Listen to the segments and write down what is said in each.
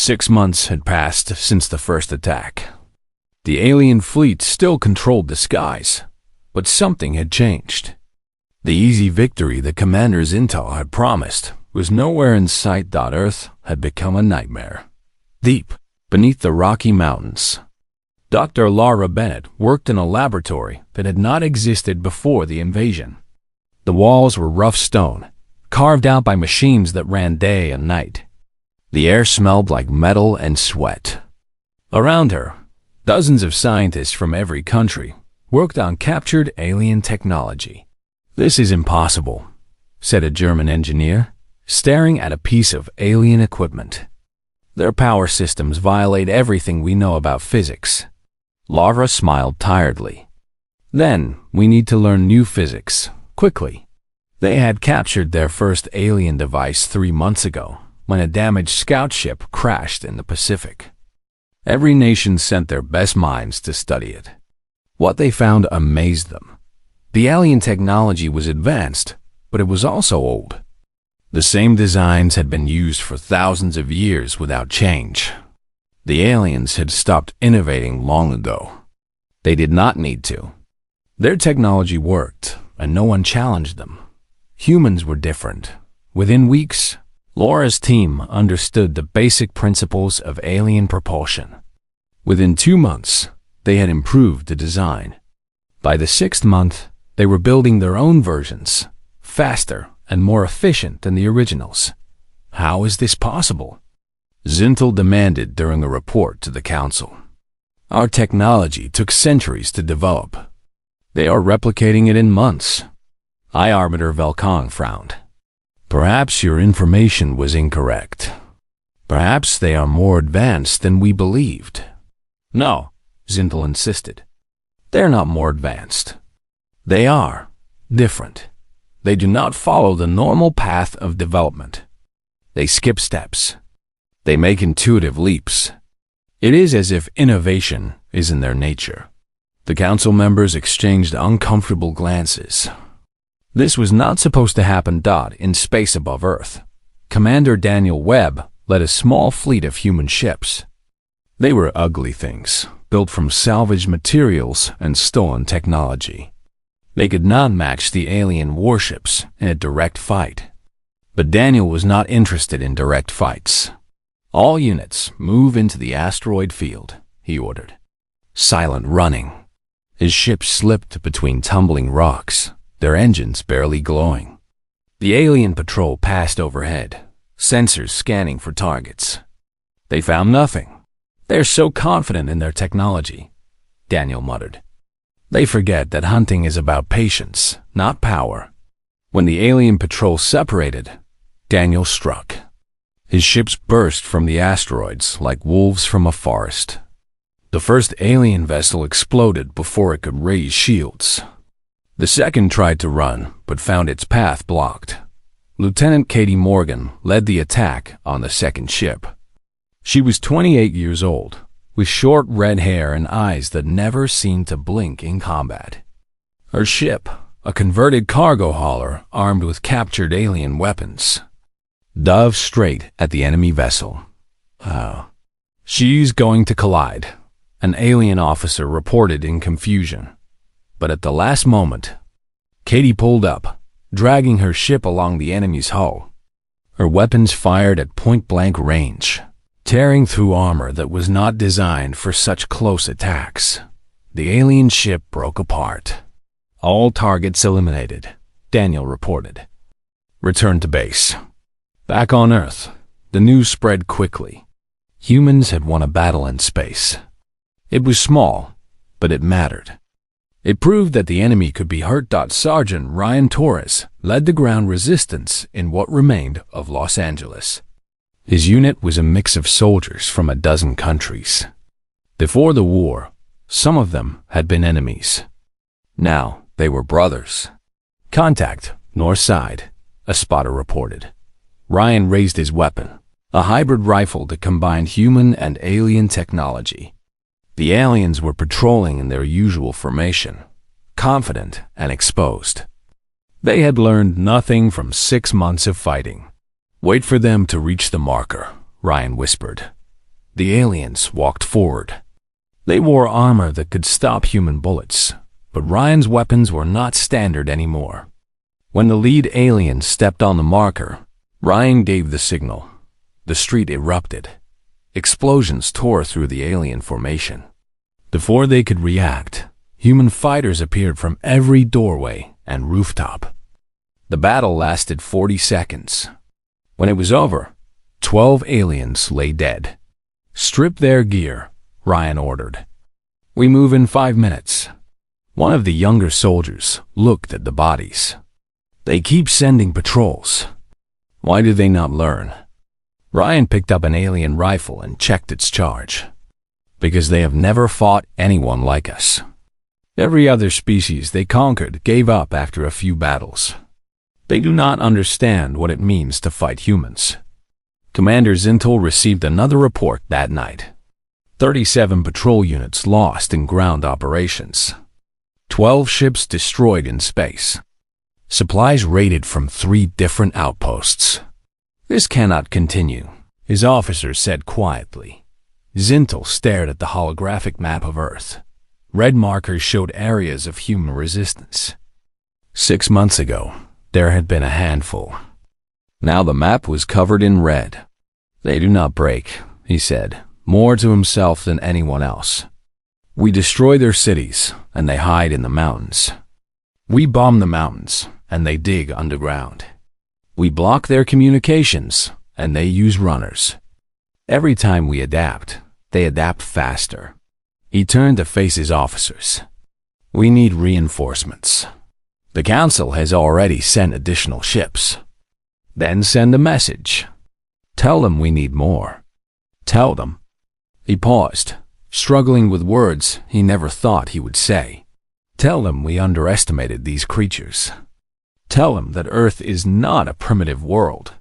6 months had passed since the first attack. The alien fleet still controlled the skies, but something had changed. The easy victory the commander's intel had promised was nowhere in sight. Earth had become a nightmare. Deep beneath the Rocky Mountains, Dr. Laura Bennett worked in a laboratory that had not existed before the invasion. The walls were rough stone, carved out by machines that ran day and night. The air smelled like metal and sweat. Around her, dozens of scientists from every country worked on captured alien technology. "This is impossible," said a German engineer, staring at a piece of alien equipment. "Their power systems violate everything we know about physics." Laura smiled tiredly. "Then we need to learn new physics, quickly." They had captured their first alien device 3 months ago, when a damaged scout ship crashed in the Pacific. Every nation sent their best minds to study it. What they found amazed them. The alien technology was advanced, but it was also old. The same designs had been used for thousands of years without change. The aliens had stopped innovating long ago. They did not need to. Their technology worked, and no one challenged them. Humans were different. Within weeks, Laura's team understood the basic principles of alien propulsion. Within 2 months, they had improved the design. By the 6th month, they were building their own versions, faster and more efficient than the originals. How is this possible? Zintel demanded during a report to the council. "Our technology took centuries to develop. They are replicating it in months." High Arbiter Velkong frowned. "Perhaps your information was incorrect. Perhaps they are more advanced than we believed." "No," Zintel insisted. "They're not more advanced. They are different. They do not follow the normal path of development. They skip steps. They make intuitive leaps. It is as if innovation is in their nature." The council members exchanged uncomfortable glances. This was not supposed to happen. In space above Earth, Commander Daniel Webb led a small fleet of human ships. They were ugly things, built from salvaged materials and stolen technology. They could not match the alien warships in a direct fight. But Daniel was not interested in direct fights. "All units move into the asteroid field," he ordered. Silent running. His ship slipped between tumbling rocks, their engines barely glowing. The alien patrol passed overhead, sensors scanning for targets. They found nothing. "They're so confident in their technology," Daniel muttered. "They forget that hunting is about patience, not power." When the alien patrol separated, Daniel struck. His ships burst from the asteroids like wolves from a forest. The first alien vessel exploded before it could raise shields. The second tried to run, but found its path blocked. Lieutenant Katie Morgan led the attack on the second ship. She was 28 years old, with short red hair and eyes that never seemed to blink in combat. Her ship, a converted cargo hauler armed with captured alien weapons, dove straight at the enemy vessel. "She's going to collide," an alien officer reported in confusion. But at the last moment, Katie pulled up, dragging her ship along the enemy's hull. Her weapons fired at point-blank range, tearing through armor that was not designed for such close attacks. The alien ship broke apart. "All targets eliminated," Daniel reported. "Return to base." Back on Earth, the news spread quickly. Humans had won a battle in space. It was small, but it mattered. It proved that the enemy could be hurt. Sergeant Ryan Torres led the ground resistance in what remained of Los Angeles. His unit was a mix of soldiers from a dozen countries. Before the war, some of them had been enemies. Now they were brothers. "Contact, north side," a spotter reported. Ryan raised his weapon, a hybrid rifle that combined human and alien technology. The aliens were patrolling in their usual formation, confident and exposed. They had learned nothing from 6 months of fighting. "Wait for them to reach the marker," Ryan whispered. The aliens walked forward. They wore armor that could stop human bullets, but Ryan's weapons were not standard anymore. When the lead alien stepped on the marker, Ryan gave the signal. The street erupted. Explosions tore through the alien formation. Before they could react, human fighters appeared from every doorway and rooftop. The battle lasted 40 seconds. When it was over, 12 aliens lay dead. "Strip their gear," Ryan ordered. "We move in 5 minutes." One of the younger soldiers looked at the bodies. "They keep sending patrols. Why do they not learn?" Ryan picked up an alien rifle and checked its charge. "Because they have never fought anyone like us. Every other species they conquered gave up after a few battles. They do not understand what it means to fight humans." Commander Zintel received another report that night. 37 patrol units lost in ground operations. 12 ships destroyed in space. Supplies raided from 3 different outposts. "This cannot continue," his officer said quietly. Zintel stared at the holographic map of Earth. Red markers showed areas of human resistance. 6 months ago, there had been a handful. Now the map was covered in red. "They do not break," he said, more to himself than anyone else. "We destroy their cities, and they hide in the mountains. We bomb the mountains, and they dig underground. We block their communications, and they use runners. Every time we adapt, they adapt faster." He turned to face his officers. "We need reinforcements. The Council has already sent additional ships. Then send a message. Tell them we need more. Tell them." He paused, struggling with words he never thought he would say. "Tell them we underestimated these creatures. Tell them that Earth is not a primitive world.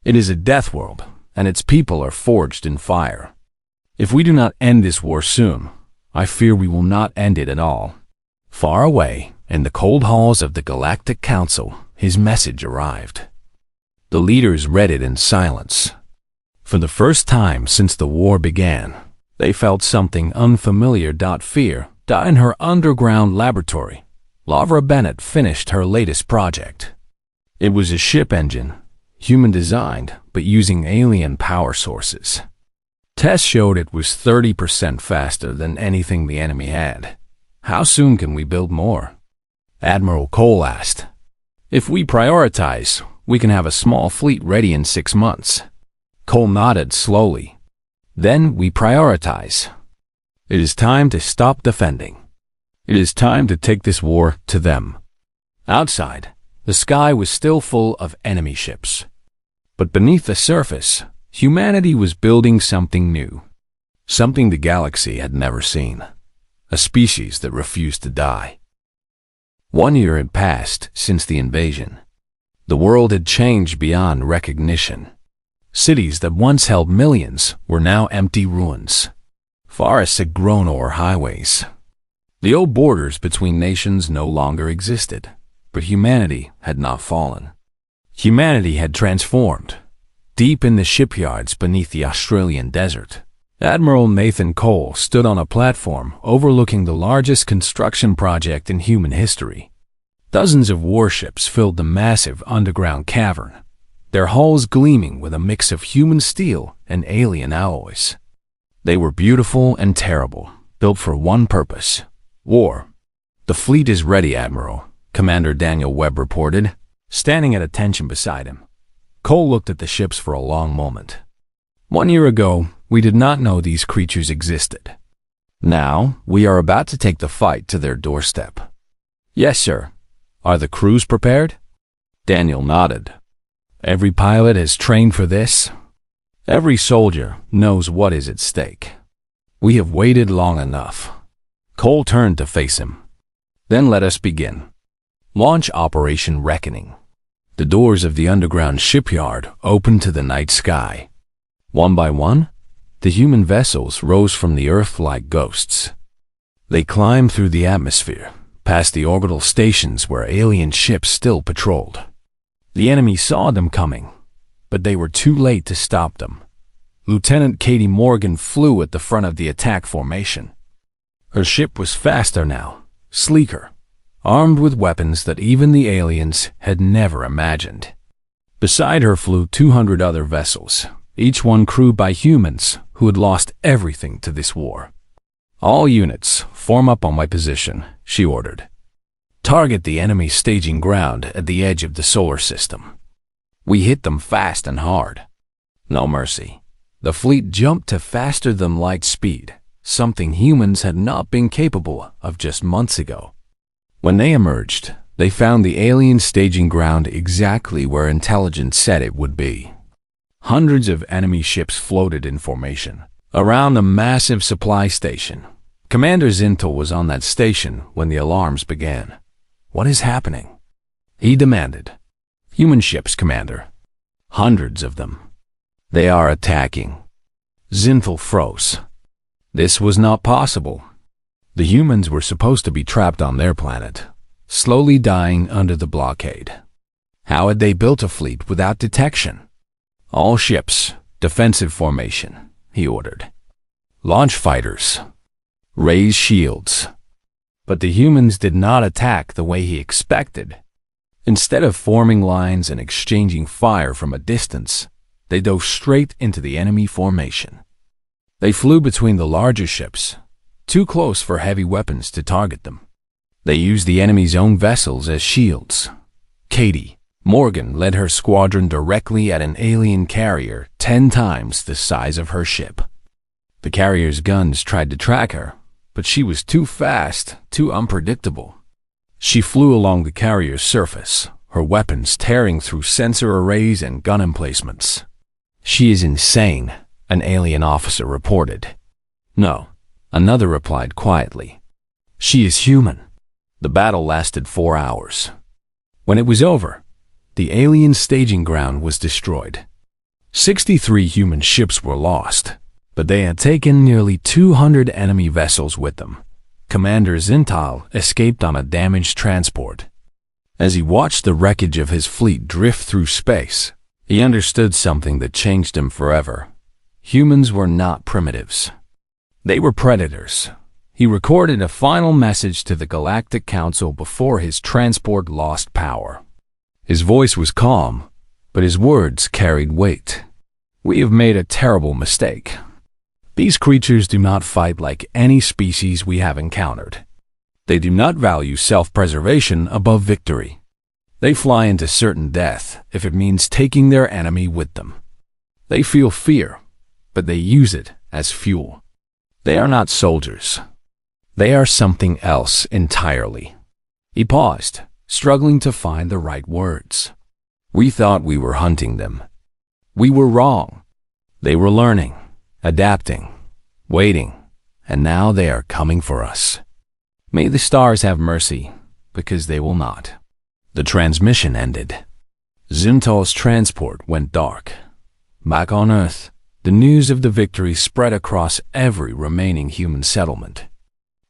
It is a death world, and its people are forged in fire. If we do not end this war soon, I fear we will not end it at all." Far away, in the cold halls of the Galactic Council, his message arrived. The leaders read it in silence. For the first time since the war began, they felt something unfamiliar. Fear. In her underground laboratory, Lavra Bennett finished her latest project. It was a ship engine, human-designed, but using alien power sources. Tests showed it was 30% faster than anything the enemy had. "How soon can we build more?" Admiral Cole asked. "If we prioritize, we can have a small fleet ready in 6 months." Cole nodded slowly. "Then we prioritize. It is time to stop defending. It is time to take this war to them." Outside, the sky was still full of enemy ships. But beneath the surface, humanity was building something new. Something the galaxy had never seen. A species that refused to die. 1 year had passed since the invasion. The world had changed beyond recognition. Cities that once held millions were now empty ruins. Forests had grown o'er highways. The old borders between nations no longer existed, but humanity had not fallen. Humanity had transformed. Deep in the shipyards beneath the Australian desert, Admiral Nathan Cole stood on a platform overlooking the largest construction project in human history. Dozens of warships filled the massive underground cavern, their hulls gleaming with a mix of human steel and alien alloys. They were beautiful and terrible, built for one purpose: war. "The fleet is ready, Admiral," Commander Daniel Webb reported, standing at attention beside him. Cole looked at the ships for a long moment. 1 year ago, we did not know these creatures existed. Now, we are about to take the fight to their doorstep. "Yes, sir." "Are the crews prepared?" Daniel nodded. "Every pilot has trained for this. Every soldier knows what is at stake. We have waited long enough." Cole turned to face him. "Then let us begin. Launch Operation Reckoning." The doors of the underground shipyard opened to the night sky. One by one, the human vessels rose from the earth like ghosts. They climbed through the atmosphere, past the orbital stations where alien ships still patrolled. The enemy saw them coming, but they were too late to stop them. Lieutenant Katie Morgan flew at the front of the attack formation. Her ship was faster now, sleeker, armed with weapons that even the aliens had never imagined. Beside her flew 200 other vessels, each one crewed by humans who had lost everything to this war. "All units, form up on my position," she ordered. "Target the enemy staging ground at the edge of the solar system. We hit them fast and hard. No mercy." The fleet jumped to faster-than-light speed, something humans had not been capable of just months ago. When they emerged, they found the alien staging ground exactly where intelligence said it would be. Hundreds of enemy ships floated in formation around a massive supply station. Commander Zintel was on that station when the alarms began. "What is happening?" he demanded. "Human ships, Commander. Hundreds of them. They are attacking." Zintel froze. This was not possible. The humans were supposed to be trapped on their planet, slowly dying under the blockade. How had they built a fleet without detection? "All ships, defensive formation," he ordered. "Launch fighters. Raise shields." But the humans did not attack the way he expected. Instead of forming lines and exchanging fire from a distance, they dove straight into the enemy formation. They flew between the larger ships, too close for heavy weapons to target them. They used the enemy's own vessels as shields. Katie Morgan led her squadron directly at an alien carrier 10 times the size of her ship. The carrier's guns tried to track her, but she was too fast, too unpredictable. She flew along the carrier's surface, her weapons tearing through sensor arrays and gun emplacements. "She is insane," an alien officer reported. "No," another replied quietly. "She is human." The battle lasted 4 hours. When it was over, the alien staging ground was destroyed. 63 human ships were lost, but they had taken nearly 200 enemy vessels with them. Commander Zintal escaped on a damaged transport. As he watched the wreckage of his fleet drift through space, he understood something that changed him forever. Humans were not primitives. They were predators. He recorded a final message to the Galactic Council before his transport lost power. His voice was calm, but his words carried weight. "We have made a terrible mistake. These creatures do not fight like any species we have encountered. They do not value self-preservation above victory. They fly into certain death if it means taking their enemy with them. They feel fear, but they use it as fuel. They are not soldiers. They are something else entirely." He paused, struggling to find the right words. "We thought we were hunting them. We were wrong. They were learning, adapting, waiting, and now they are coming for us. May the stars have mercy, because they will not." The transmission ended. Zintal's transport went dark. Back on Earth, the news of the victory spread across every remaining human settlement.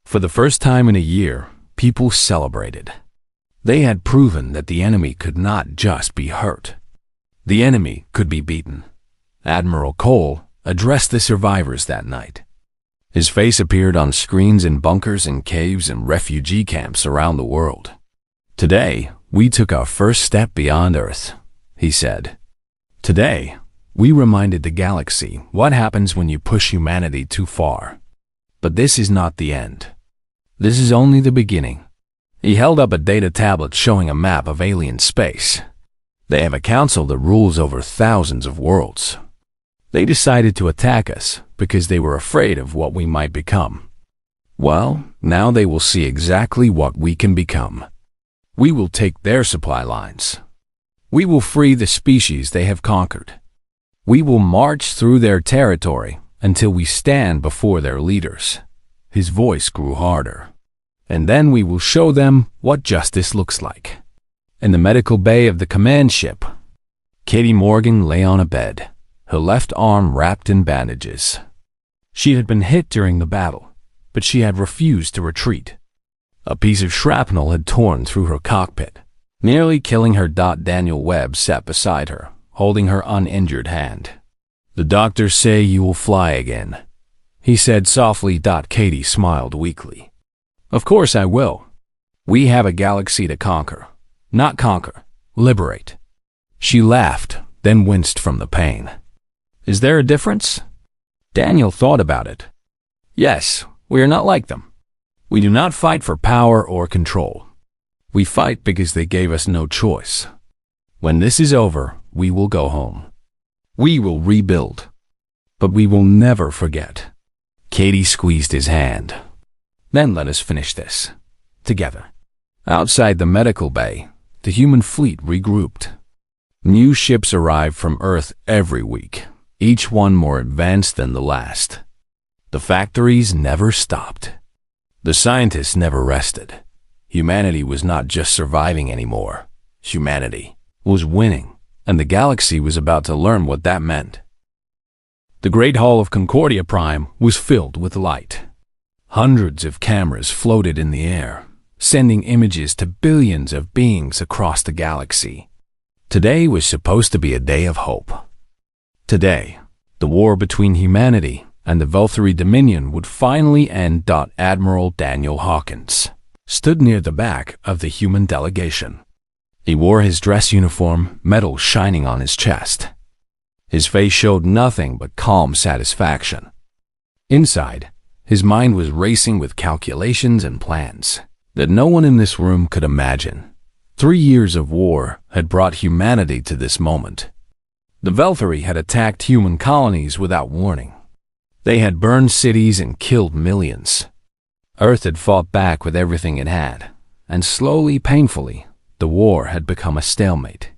For the first time in a year, people celebrated. They had proven that the enemy could not just be hurt. The enemy could be beaten. Admiral Cole addressed the survivors that night. His face appeared on screens in bunkers and caves and refugee camps around the world. "Today, we took our first step beyond Earth," he said. "Today, we reminded the galaxy what happens when you push humanity too far. But this is not the end. This is only the beginning." He held up a data tablet showing a map of alien space. "They have a council that rules over thousands of worlds. They decided to attack us because they were afraid of what we might become. Well, now they will see exactly what we can become. We will take their supply lines. We will free the species they have conquered. We will march through their territory until we stand before their leaders." His voice grew harder. "And then we will show them what justice looks like." In the medical bay of the command ship, Katie Morgan lay on a bed, her left arm wrapped in bandages. She had been hit during the battle, but she had refused to retreat. A piece of shrapnel had torn through her cockpit, nearly killing her. Daniel Webb sat beside her, holding her uninjured hand. The doctors say you will fly again, he said softly. Katie smiled weakly. Of course I will. We have a galaxy to conquer. Not conquer, liberate. She laughed, then winced from the pain. Is there a difference? Daniel thought about it. Yes, we are not like them. We do not fight for power or control. We fight because they gave us no choice. When this is over, we will go home. We will rebuild. But we will never forget. Katie squeezed his hand. Then let us finish this. Together. Outside the medical bay, the human fleet regrouped. New ships arrived from Earth every week, each one more advanced than the last. The factories never stopped. The scientists never rested. Humanity was not just surviving anymore. Humanity was winning, and the galaxy was about to learn what that meant. The Great Hall of Concordia Prime was filled with light. Hundreds of cameras floated in the air, sending images to billions of beings across the galaxy. Today was supposed to be a day of hope. Today, the war between humanity and the Velthari Dominion would finally end. Admiral Daniel Hawkins stood near the back of the human delegation. He wore his dress uniform, metal shining on his chest. His face showed nothing but calm satisfaction. Inside, his mind was racing with calculations and plans that no one in this room could imagine. 3 years of war had brought humanity to this moment. The Velthari had attacked human colonies without warning. They had burned cities and killed millions. Earth had fought back with everything it had, and slowly, painfully, the war had become a stalemate.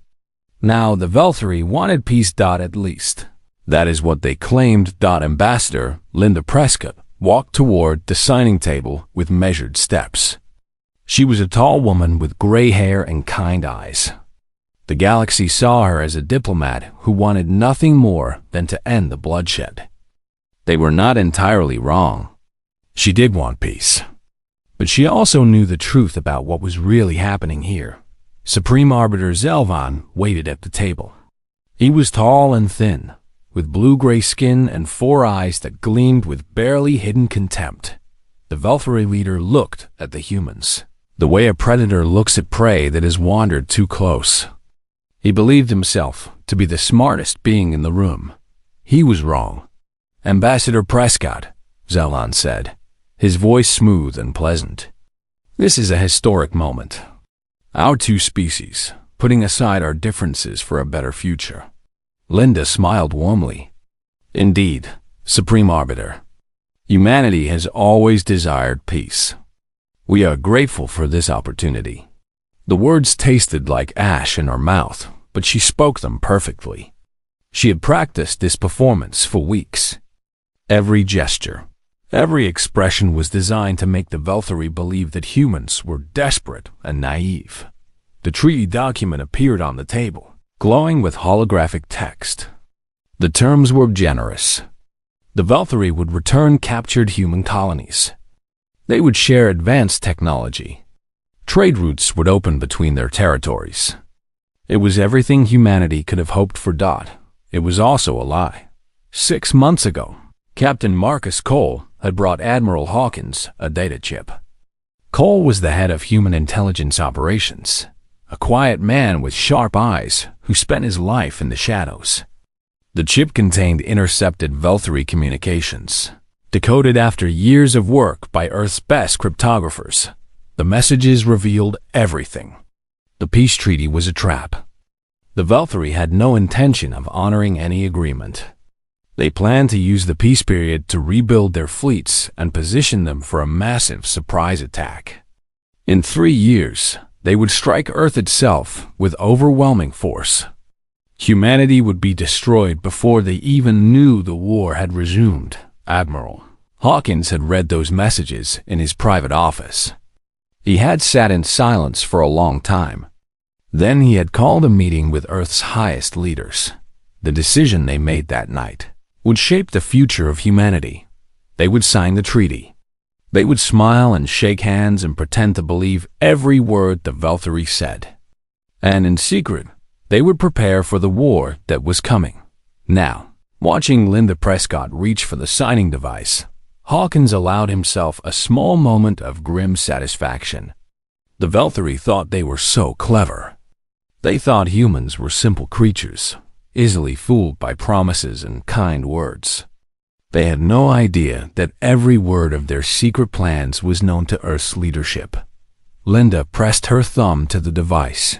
Now the Velthari wanted peace. At least, that is what they claimed. Ambassador Linda Prescott walked toward the signing table with measured steps. She was a tall woman with gray hair and kind eyes. The galaxy saw her as a diplomat who wanted nothing more than to end the bloodshed. They were not entirely wrong. She did want peace. But she also knew the truth about what was really happening here. Supreme Arbiter Zelvan waited at the table. He was tall and thin, with blue-gray skin and 4 eyes that gleamed with barely hidden contempt. The Velthari leader looked at the humans, the way a predator looks at prey that has wandered too close. He believed himself to be the smartest being in the room. He was wrong. Ambassador Prescott, Zelvan said, his voice smooth and pleasant. This is a historic moment. Our two species, putting aside our differences for a better future. Linda smiled warmly. Indeed, Supreme Arbiter. Humanity has always desired peace. We are grateful for this opportunity. The words tasted like ash in her mouth, but she spoke them perfectly. She had practiced this performance for weeks. Every gesture, every expression was designed to make the Velthari believe that humans were desperate and naive. The treaty document appeared on the table, glowing with holographic text. The terms were generous. The Velthari would return captured human colonies. They would share advanced technology. Trade routes would open between their territories. It was everything humanity could have hoped for. It was also a lie. 6 months ago, Captain Marcus Cole had brought Admiral Hawkins a data chip. Cole was the head of human intelligence operations, a quiet man with sharp eyes who spent his life in the shadows. The chip contained intercepted Velthari communications, decoded after years of work by Earth's best cryptographers. The messages revealed everything. The peace treaty was a trap. The Velthari had no intention of honoring any agreement. They planned to use the peace period to rebuild their fleets and position them for a massive surprise attack. In 3 years, they would strike Earth itself with overwhelming force. Humanity would be destroyed before they even knew the war had resumed. Admiral Hawkins had read those messages in his private office. He had sat in silence for a long time. Then he had called a meeting with Earth's highest leaders. The decision they made that night would shape the future of humanity. They would sign the treaty. They would smile and shake hands and pretend to believe every word the Velthari said. And in secret, they would prepare for the war that was coming. Now, Watching Linda Prescott reach for the signing device, Hawkins allowed himself a small moment of grim satisfaction. The Velthari thought they were so clever. They thought humans were simple creatures, easily fooled by promises and kind words. They had no idea that every word of their secret plans was known to Earth's leadership. Linda pressed her thumb to the device.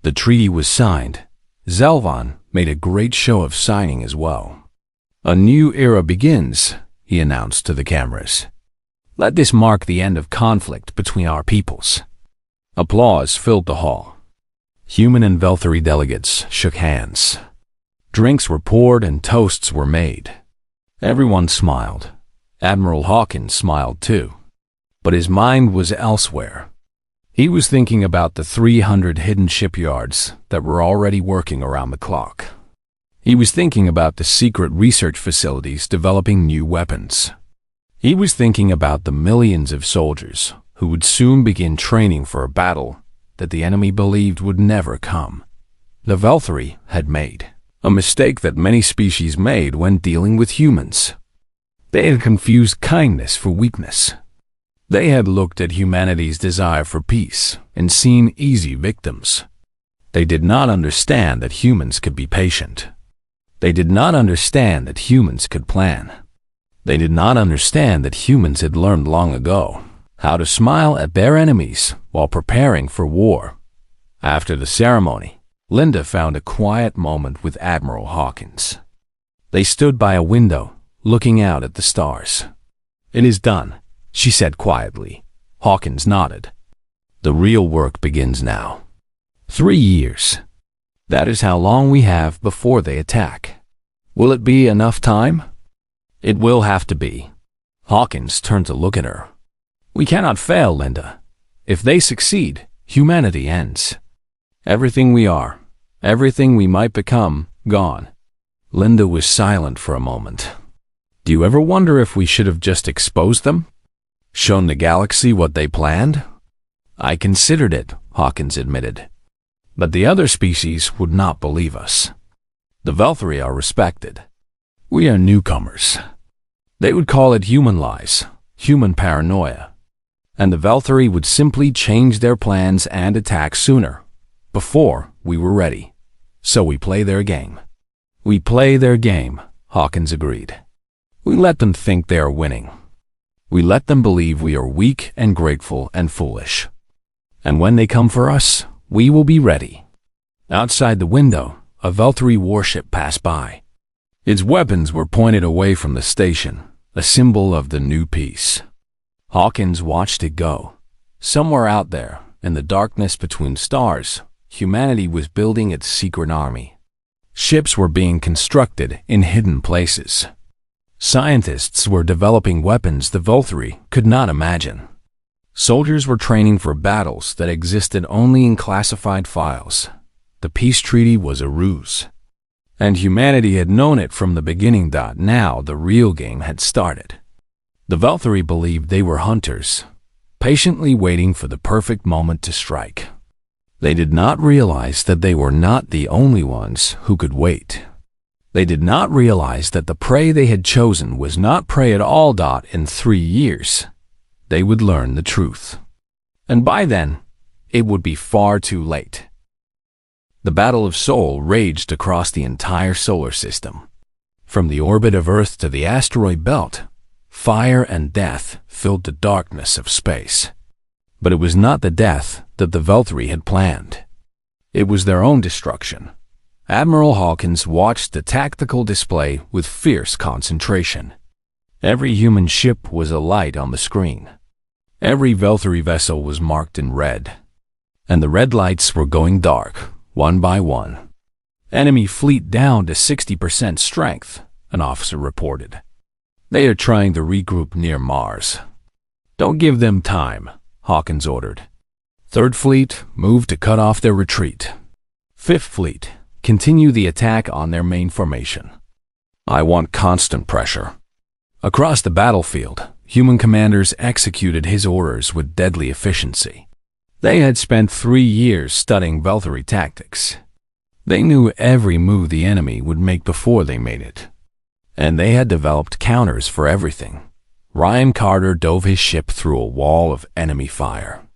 The treaty was signed. Zelvan made a great show of signing as well. "A new era begins," he announced to the cameras. "Let this mark the end of conflict between our peoples." Applause filled the hall. Human and Velthari delegates shook hands. Drinks were poured and toasts were made. Everyone smiled. Admiral Hawkins smiled too. But his mind was elsewhere. He was thinking about the 300 hidden shipyards that were already working around the clock. He was thinking about the secret research facilities developing new weapons. He was thinking about the millions of soldiers who would soon begin training for a battle that the enemy believed would never come. The Velthari had made a mistake that many species made when dealing with humans. They had confused kindness for weakness. They had looked at humanity's desire for peace and seen easy victims. They did not understand that humans could be patient. They did not understand that humans could plan. They did not understand that humans had learned long ago how to smile at their enemies while preparing for war. After the ceremony, Linda found a quiet moment with Admiral Hawkins. They stood by a window, looking out at the stars. "It is done," she said quietly. Hawkins nodded. "The real work begins now." 3 years. That is how long we have before they attack. Will it be enough time? It will have to be. Hawkins turned to look at her. "We cannot fail, Linda. If they succeed, humanity ends. Everything we are, everything we might become, gone." Linda was silent for a moment. "Do you ever wonder if we should have just exposed them? Shown the galaxy what they planned?" "I considered it," Hawkins admitted. "But the other species would not believe us. The Velthari are respected. We are newcomers. They would call it human lies, human paranoia. And the Velthari would simply change their plans and attack sooner, before we were ready. So we play their game." "We play their game," Hawkins agreed. "We let them think they are winning. We let them believe we are weak and grateful and foolish. And when they come for us, we will be ready." Outside the window, a Velthari warship passed by. Its weapons were pointed away from the station, a symbol of the new peace. Hawkins watched it go. Somewhere out there, in the darkness between stars, humanity was building its secret army. Ships were being constructed in hidden places. Scientists were developing weapons the Velthari could not imagine. Soldiers were training for battles that existed only in classified files. The peace treaty was a ruse. And humanity had known it from the beginning. Now the real game had started. The Velthari believed they were hunters, patiently waiting for the perfect moment to strike. They did not realize that they were not the only ones who could wait. They did not realize that the prey they had chosen was not prey at all. In 3 years, they would learn the truth. And by then, it would be far too late. The Battle of Sol raged across the entire solar system. From the orbit of Earth to the asteroid belt, fire and death filled the darkness of space. But it was not the death that the Velthari had planned. It was their own destruction. Admiral Hawkins watched the tactical display with fierce concentration. Every human ship was a light on the screen. Every Velthari vessel was marked in red. And the red lights were going dark, one by one. "Enemy fleet down to 60% strength," an officer reported. "They are trying to regroup near Mars." "Don't give them time," Hawkins ordered. "Third Fleet, move to cut off their retreat. Fifth Fleet, continue the attack on their main formation. I want constant pressure." Across the battlefield, human commanders executed his orders with deadly efficiency. They had spent 3 years studying Velthari tactics. They knew every move the enemy would make before they made it. And they had developed counters for everything. Ryan Carter dove his ship through a wall of enemy fire.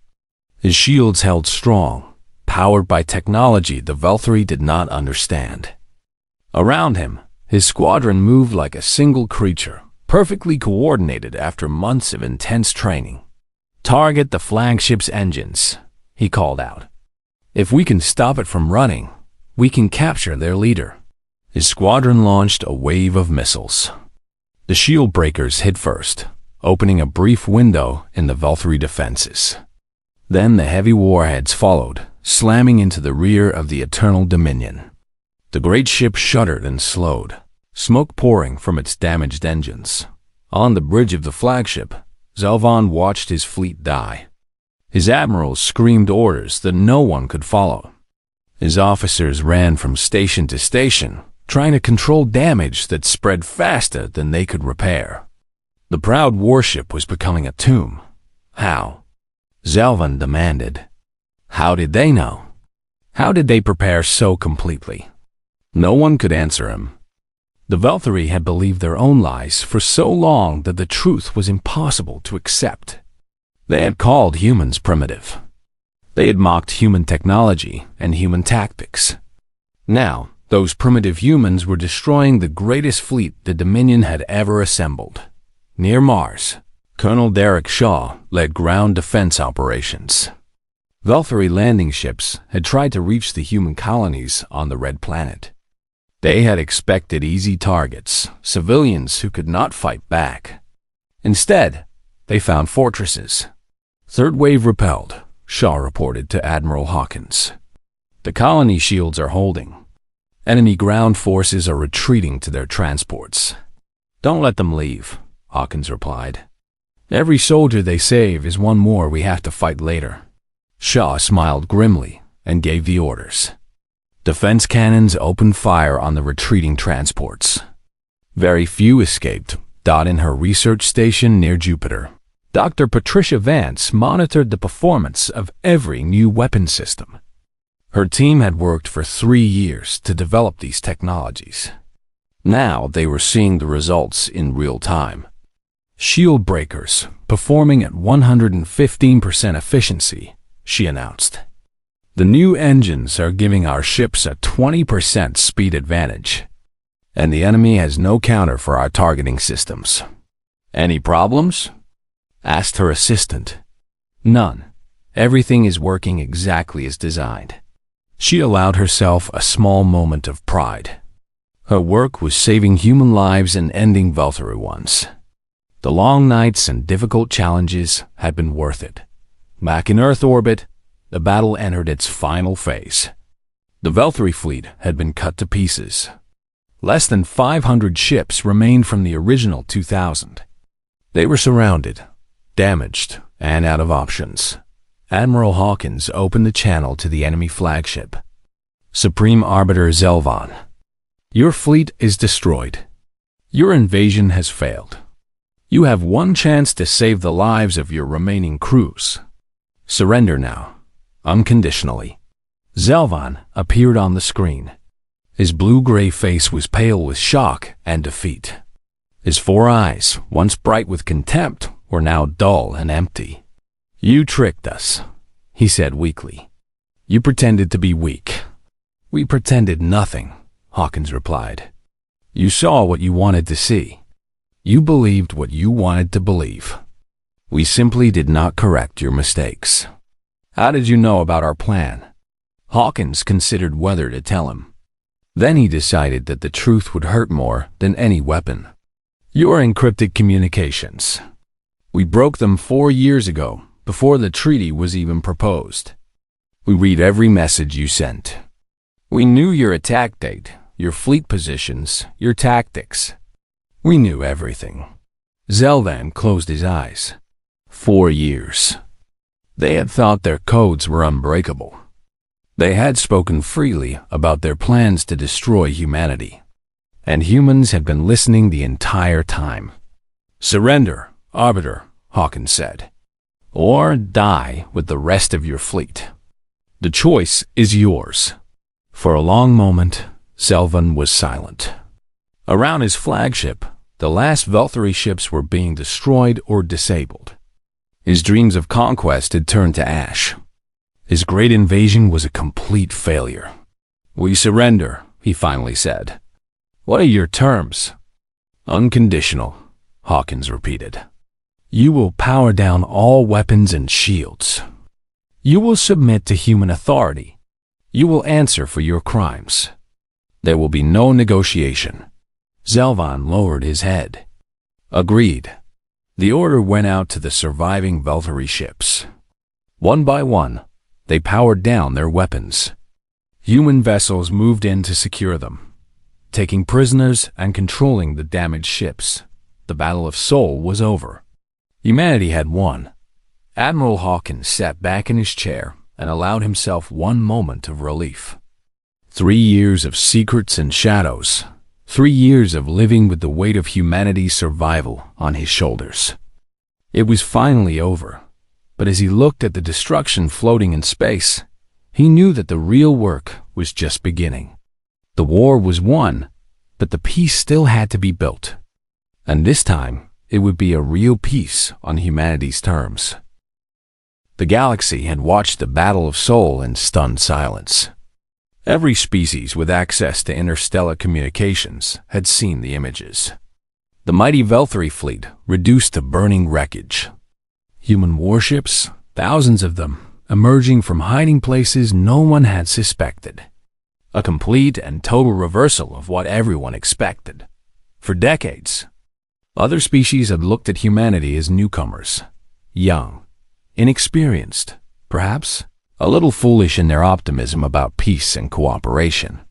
His shields held strong, powered by technology the Valkyrie did not understand. Around him, his squadron moved like a single creature, perfectly coordinated after months of intense training. "Target the flagship's engines," he called out. "If we can stop it from running, we can capture their leader." His squadron launched a wave of missiles. The shield breakers hit first, opening a brief window in the Valkyrie defenses. Then the heavy warheads followed, slamming into the rear of the Eternal Dominion. The great ship shuddered and slowed, smoke pouring from its damaged engines. On the bridge of the flagship, Zelvan watched his fleet die. His admirals screamed orders that no one could follow. His officers ran from station to station, trying to control damage that spread faster than they could repair. The proud warship was becoming a tomb. How? Zelvan demanded. How did they know? How did they prepare so completely? No one could answer him. The Valkyrie had believed their own lies for so long that the truth was impossible to accept. They had called humans primitive. They had mocked human technology and human tactics. Now, those primitive humans were destroying the greatest fleet the Dominion had ever assembled. Near Mars, Colonel Derek Shaw led ground defense operations. Valkyrie landing ships had tried to reach the human colonies on the Red Planet. They had expected easy targets, civilians who could not fight back. Instead, they found fortresses. "Third wave repelled," Shaw reported to Admiral Hawkins. "The colony shields are holding. Enemy ground forces are retreating to their transports." "Don't let them leave," Hawkins replied. "Every soldier they save is one more we have to fight later." Shaw smiled grimly and gave the orders. Defense cannons opened fire on the retreating transports. Very few escaped. In her research station near Jupiter, Dr. Patricia Vance monitored the performance of every new weapon system. Her team had worked for 3 years to develop these technologies. Now they were seeing the results in real time. Shield breakers performing at 115% efficiency, she announced. "The new engines are giving our ships a 20% speed advantage, and the enemy has no counter for our targeting systems." "Any problems?" asked her assistant. "None. Everything is working exactly as designed." She allowed herself a small moment of pride. Her work was saving human lives and ending Valkyrie ones. The long nights and difficult challenges had been worth it. Back in Earth orbit, the battle entered its final phase. The Valkyrie fleet had been cut to pieces. Less than 500 ships remained from the original 2,000. They were surrounded, damaged, and out of options. Admiral Hawkins opened the channel to the enemy flagship. "Supreme Arbiter Zelvan, your fleet is destroyed. Your invasion has failed. You have one chance to save the lives of your remaining crews. Surrender now, unconditionally." Zelvan appeared on the screen. His blue-gray face was pale with shock and defeat. His 4 eyes, once bright with contempt, were now dull and empty. "You tricked us," he said weakly. "You pretended to be weak." "We pretended nothing," Hawkins replied. "You saw what you wanted to see. You believed what you wanted to believe. We simply did not correct your mistakes." "How did you know about our plan?" Hawkins considered whether to tell him. Then he decided that the truth would hurt more than any weapon. "Your encrypted communications. We broke them 4 years ago, before the treaty was even proposed. We read every message you sent. We knew your attack date, your fleet positions, your tactics. We knew everything." Zelvan closed his eyes. 4 years. They had thought their codes were unbreakable. They had spoken freely about their plans to destroy humanity. And humans had been listening the entire time. "Surrender, Arbiter," Hawkins said, "or die with the rest of your fleet. The choice is yours." For a long moment, Zelvan was silent. Around his flagship, the last Valkyrie ships were being destroyed or disabled. His dreams of conquest had turned to ash. His great invasion was a complete failure. "We surrender," he finally said. "What are your terms?" "Unconditional," Hawkins repeated. "You will power down all weapons and shields. You will submit to human authority. You will answer for your crimes. There will be no negotiation." Zelvan lowered his head. "Agreed." The order went out to the surviving Valkyrie ships. One by one, they powered down their weapons. Human vessels moved in to secure them, taking prisoners and controlling the damaged ships. The Battle of Seoul was over. Humanity had won. Admiral Hawkins sat back in his chair and allowed himself one moment of relief. 3 years of secrets and shadows. 3 years of living with the weight of humanity's survival on his shoulders. It was finally over, but as he looked at the destruction floating in space, he knew that the real work was just beginning. The war was won, but the peace still had to be built. And this time, it would be a real peace on humanity's terms. The galaxy had watched the Battle of Seoul in stunned silence. Every species with access to interstellar communications had seen the images. The mighty Valkyrie fleet reduced to burning wreckage. Human warships, thousands of them, emerging from hiding places no one had suspected. A complete and total reversal of what everyone expected. For decades, other species had looked at humanity as newcomers, young, inexperienced, perhaps a little foolish in their optimism about peace and cooperation.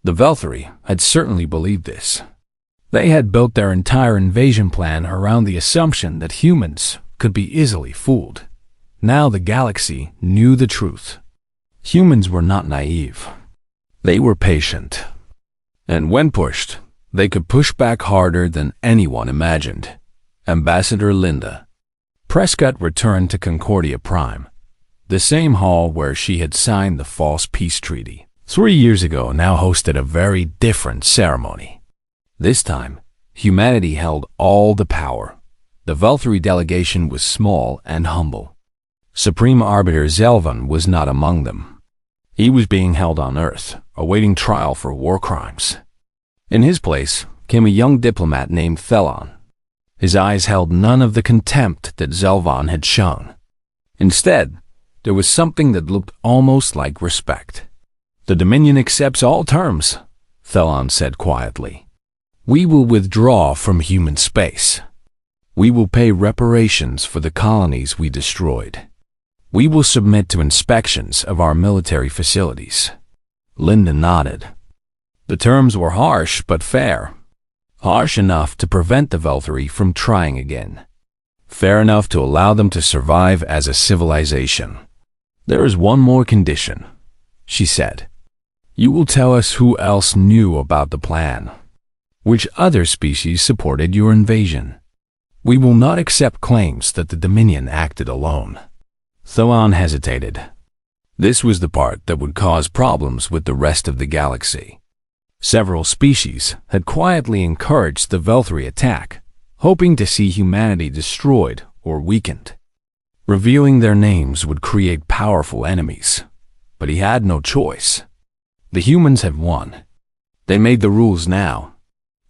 The Valkyrie had certainly believed this. They had built their entire invasion plan around the assumption that humans could be easily fooled. Now the galaxy knew the truth. Humans were not naive. They were patient. And when pushed, they could push back harder than anyone imagined. Ambassador Linda Prescott returned to Concordia Prime, the same hall where she had signed the false peace treaty. 3 years ago now hosted a very different ceremony. This time, humanity held all the power. The Valkyrie delegation was small and humble. Supreme Arbiter Zelvan was not among them. He was being held on Earth, awaiting trial for war crimes. In his place came a young diplomat named Thelon. His eyes held none of the contempt that Zelvan had shown. Instead, there was something that looked almost like respect. "The Dominion accepts all terms," Thelon said quietly. "We will withdraw from human space. We will pay reparations for the colonies we destroyed. We will submit to inspections of our military facilities." Linda nodded. The terms were harsh but fair. Harsh enough to prevent the Valkyrie from trying again. Fair enough to allow them to survive as a civilization. "There is one more condition," she said. "You will tell us who else knew about the plan. Which other species supported your invasion. We will not accept claims that the Dominion acted alone." Thelon hesitated. This was the part that would cause problems with the rest of the galaxy. Several species had quietly encouraged the Valkyrie attack, hoping to see humanity destroyed or weakened. Revealing their names would create powerful enemies, but he had no choice. The humans had won. They made the rules now.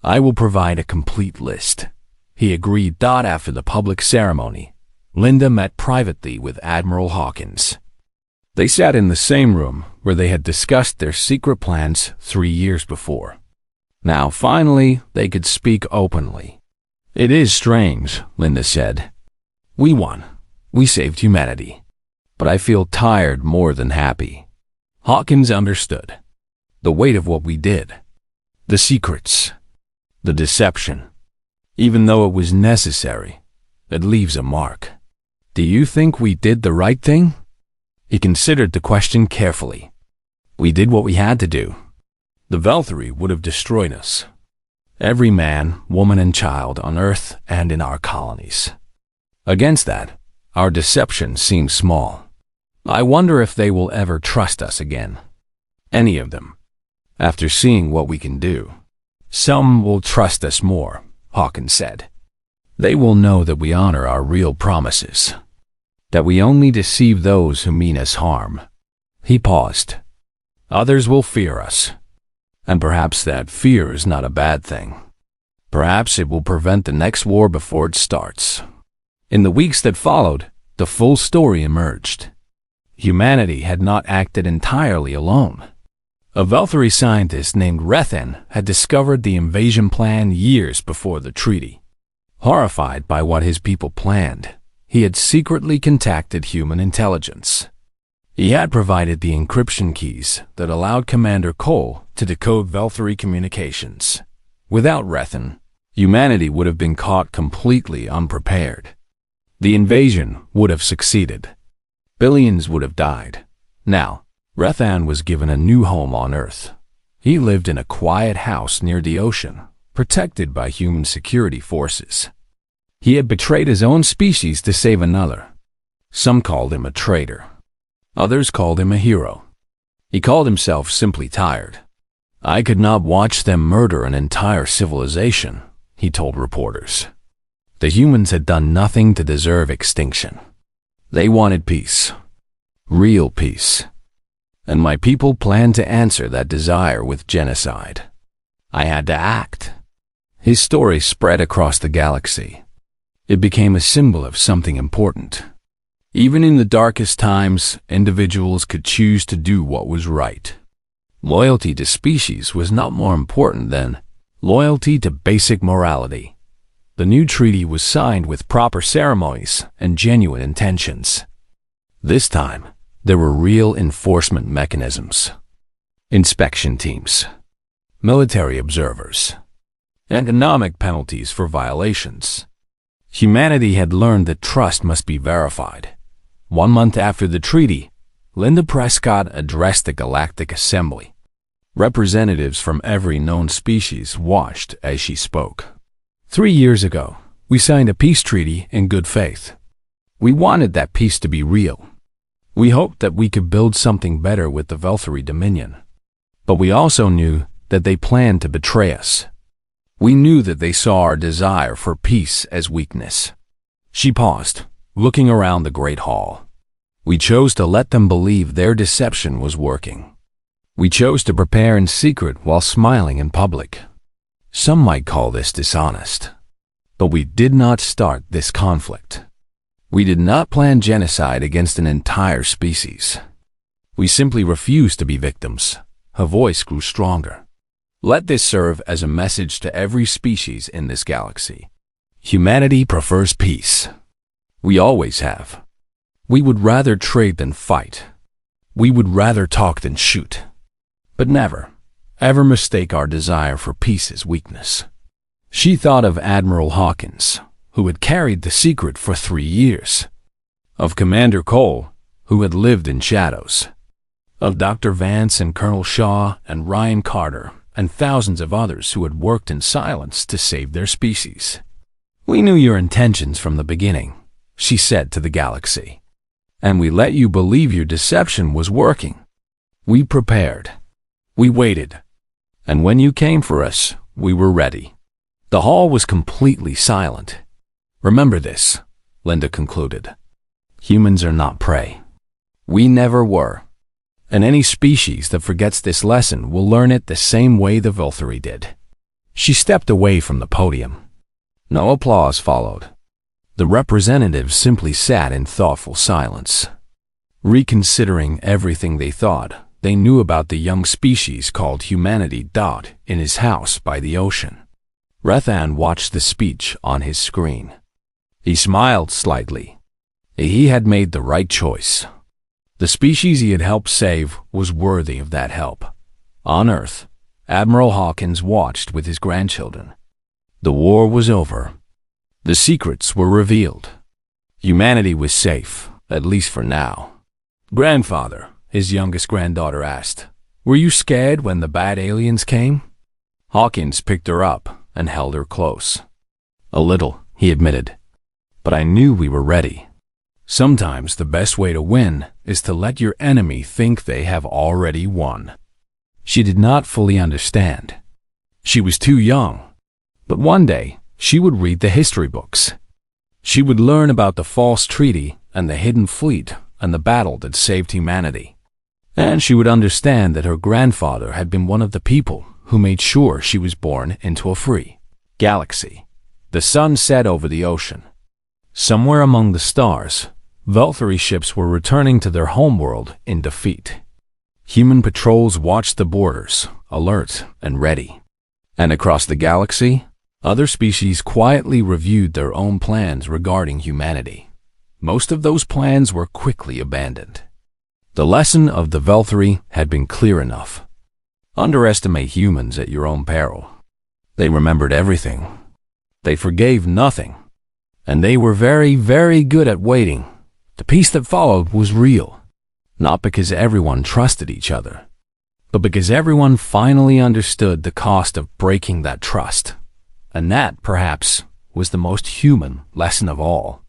"I will provide a complete list," he agreed. After the public ceremony, Linda met privately with Admiral Hawkins. They sat in the same room where they had discussed their secret plans 3 years before. Now, finally, they could speak openly. "It is strange," Linda said. "We won. We saved humanity. But I feel tired more than happy." Hawkins understood. The weight of what we did. The secrets. The deception. Even though it was necessary, it leaves a mark. "Do you think we did the right thing?" He considered the question carefully. "We did what we had to do. The Valkyrie would have destroyed us. Every man, woman, and child on Earth and in our colonies. Against that, our deception seems small. I wonder if they will ever trust us again. Any of them. After seeing what we can do." Some will trust us more, Hawkins said. They will know that we honor our real promises, that we only deceive those who mean us harm. He paused. Others will fear us, and perhaps that fear is not a bad thing. Perhaps it will prevent the next war before it starts. In the weeks that followed, the full story emerged. Humanity had not acted entirely alone. A Velthari scientist named Rethan had discovered the invasion plan years before the treaty. Horrified by what his people planned, he had secretly contacted human intelligence. He had provided the encryption keys that allowed Commander Cole to decode Velthari communications. Without Rethan, humanity would have been caught completely unprepared. The invasion would have succeeded. Billions would have died. Now, Rethan was given a new home on Earth. He lived in a quiet house near the ocean, protected by human security forces. He had betrayed his own species to save another. Some called him a traitor. Others called him a hero. He called himself simply tired. I could not watch them murder an entire civilization, he told reporters. The humans had done nothing to deserve extinction. They wanted peace. Real peace. And my people planned to answer that desire with genocide. I had to act. His story spread across the galaxy. It became a symbol of something important. Even in the darkest times, individuals could choose to do what was right. Loyalty to species was not more important than loyalty to basic morality. The new treaty was signed with proper ceremonies and genuine intentions. This time, there were real enforcement mechanisms. Inspection teams, military observers, economic penalties for violations. Humanity had learned that trust must be verified. 1 month after the treaty, Linda Prescott addressed the Galactic Assembly. Representatives from every known species watched as she spoke. 3 years ago, we signed a peace treaty in good faith. We wanted that peace to be real. We hoped that we could build something better with the Velthari Dominion. But we also knew that they planned to betray us. We knew that they saw our desire for peace as weakness. She paused, looking around the great hall. We chose to let them believe their deception was working. We chose to prepare in secret while smiling in public. Some might call this dishonest. But we did not start this conflict. We did not plan genocide against an entire species. We simply refused to be victims. Her voice grew stronger. Let this serve as a message to every species in this galaxy. Humanity prefers peace. We always have. We would rather trade than fight. We would rather talk than shoot. But never, ever mistake our desire for peace as weakness. She thought of Admiral Hawkins, who had carried the secret for 3 years. Of Commander Cole, who had lived in shadows. Of Dr. Vance and Colonel Shaw and Ryan Carter and thousands of others who had worked in silence to save their species. We knew your intentions from the beginning, she said to the galaxy. And we let you believe your deception was working. We prepared. We waited. And when you came for us, we were ready. The hall was completely silent. Remember this, Linda concluded. Humans are not prey. We never were. And any species that forgets this lesson will learn it the same way the Velthari did. She stepped away from the podium. No applause followed. The representatives simply sat in thoughtful silence, reconsidering everything they thought they knew about the young species called humanity. In his house by the ocean. Rethan watched the speech on his screen. He smiled slightly. He had made the right choice. The species he had helped save was worthy of that help. On Earth, Admiral Hawkins watched with his grandchildren. The war was over. The secrets were revealed. Humanity was safe, at least for now. Grandfather, his youngest granddaughter asked, were you scared when the bad aliens came? Hawkins picked her up and held her close. A little, he admitted. But I knew we were ready. Sometimes the best way to win is to let your enemy think they have already won. She did not fully understand. She was too young. But one day, she would read the history books. She would learn about the false treaty and the hidden fleet and the battle that saved humanity. And she would understand that her grandfather had been one of the people who made sure she was born into a free galaxy. The sun set over the ocean. Somewhere among the stars, Valkyrie ships were returning to their homeworld in defeat. Human patrols watched the borders, alert and ready. And across the galaxy, other species quietly reviewed their own plans regarding humanity. Most of those plans were quickly abandoned. The lesson of the Valkyrie had been clear enough. Underestimate humans at your own peril. They remembered everything. They forgave nothing. And they were very, very good at waiting. The peace that followed was real. Not because everyone trusted each other, but because everyone finally understood the cost of breaking that trust. And that, perhaps, was the most human lesson of all.